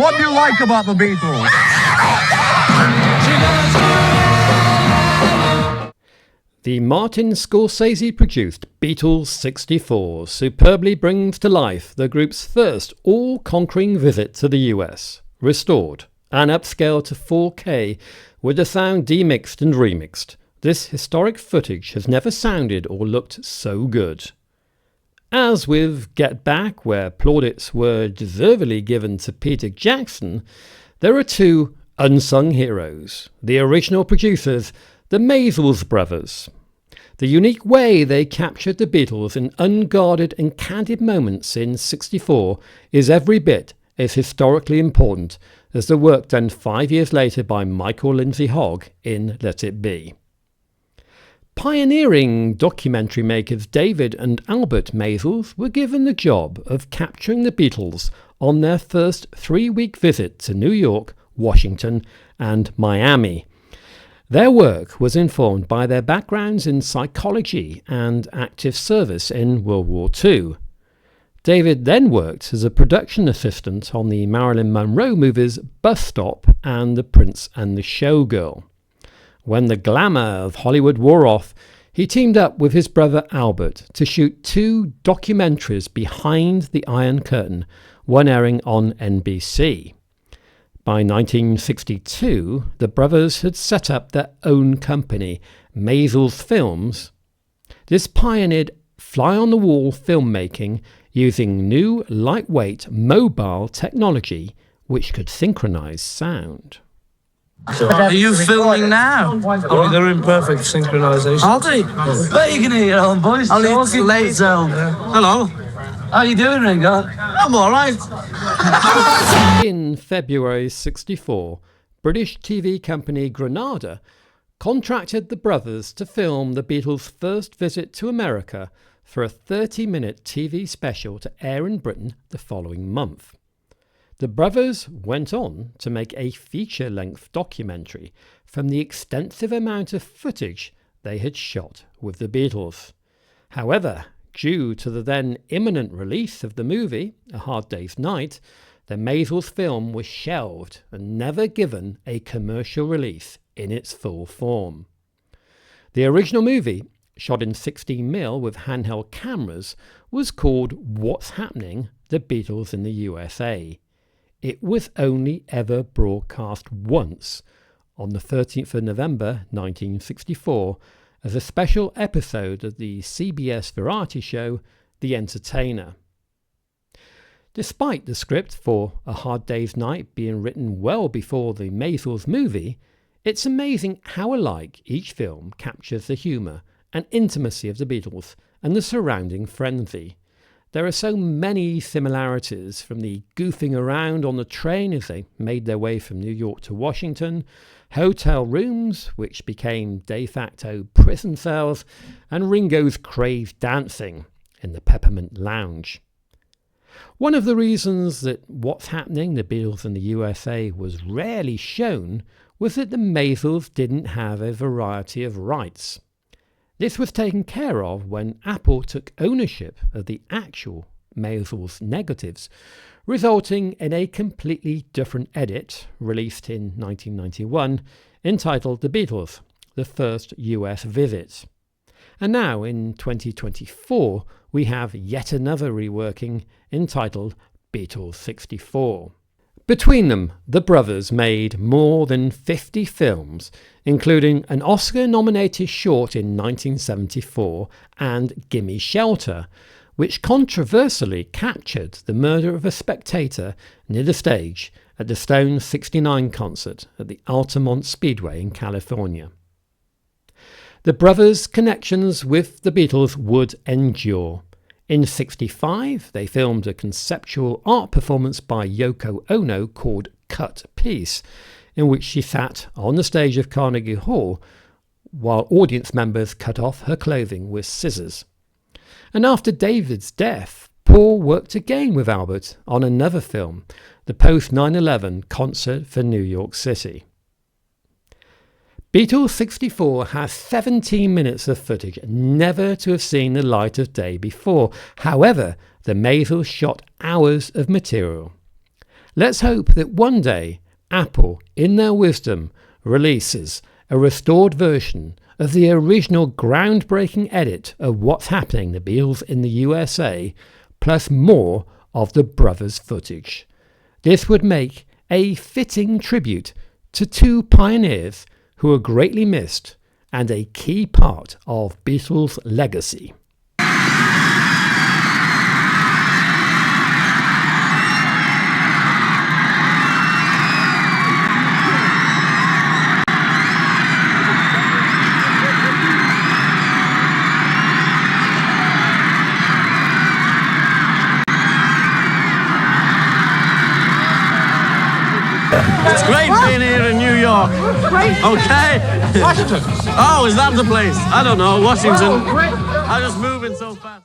What do you like about the Beatles? The Martin Scorsese-produced Beatles 64 superbly brings to life the group's first all-conquering visit to the US, restored and upscaled to 4K with the sound demixed and remixed. This historic footage has never sounded or looked so good. As with Get Back, where plaudits were deservedly given to Peter Jackson, there are two unsung heroes, the original producers, the Maysles Brothers. The unique way they captured the Beatles in unguarded and candid moments in '64 is every bit as historically important as the work done 5 years later by Michael Lindsay Hogg in Let It Be. Pioneering documentary makers David and Albert Maysles were given the job of capturing the Beatles on their first 3-week visit to New York, Washington and Miami. Their work was informed by their backgrounds in psychology and active service in World War II. David then worked as a production assistant on the Marilyn Monroe movies Bus Stop and The Prince and the Showgirl. When the glamour of Hollywood wore off, he teamed up with his brother Albert to shoot 2 documentaries behind the Iron Curtain, one airing on NBC. By 1962, the brothers had set up their own company, Maysles Films. This pioneered fly-on-the-wall filmmaking using new, lightweight, mobile technology which could synchronize sound. Are you filming now? I mean, they're in perfect synchronisation. Are they? Bet you can hear your own voice. It's late, so... Hello. How you doing, Ringo? I'm all right. In February '64, British TV company Granada contracted the brothers to film the Beatles' first visit to America for a 30-minute TV special to air in Britain the following month. The brothers went on to make a feature-length documentary from the extensive amount of footage they had shot with the Beatles. However, due to the then imminent release of the movie, A Hard Day's Night, the Maysles film was shelved and never given a commercial release in its full form. The original movie, shot in 16mm with handheld cameras, was called What's Happening? The Beatles in the USA. It was only ever broadcast once, on the 13th of November 1964, as a special episode of the CBS variety show The Entertainer. Despite the script for A Hard Day's Night being written well before the Maysles movie, it's amazing how alike each film captures the humour and intimacy of the Beatles and the surrounding frenzy. There are so many similarities, from the goofing around on the train as they made their way from New York to Washington, hotel rooms which became de facto prison cells, and Ringo's crazed dancing in the Peppermint Lounge. One of the reasons that What's Happening? The Beatles in the USA was rarely shown was that the Maysles didn't have a variety of rights. This was taken care of when Apple took ownership of the actual Maysles negatives, resulting in a completely different edit released in 1991 entitled The Beatles, the First US Visit. And now in 2024 we have yet another reworking entitled Beatles 64. Between them, the brothers made more than 50 films, including an Oscar-nominated short in 1974 and Gimme Shelter, which controversially captured the murder of a spectator near the stage at the Stones' '69 concert at the Altamont Speedway in California. The brothers' connections with the Beatles would endure. In '65, they filmed a conceptual art performance by Yoko Ono called Cut Piece, in which she sat on the stage of Carnegie Hall while audience members cut off her clothing with scissors. And after David's death, Paul worked again with Albert on another film, the post 9/11 concert for New York City. Beatles 64 has 17 minutes of footage never to have seen the light of day before. However, the Maysles shot hours of material. Let's hope that one day Apple, in their wisdom, releases a restored version of the original groundbreaking edit of What's Happening, the Beatles in the USA, plus more of the brothers' footage. This would make a fitting tribute to two pioneers who were greatly missed and a key part of Beatles' legacy. It's great being here in New York. Okay. Washington. Oh, is that the place? I don't know. Washington. I'm just moving so fast.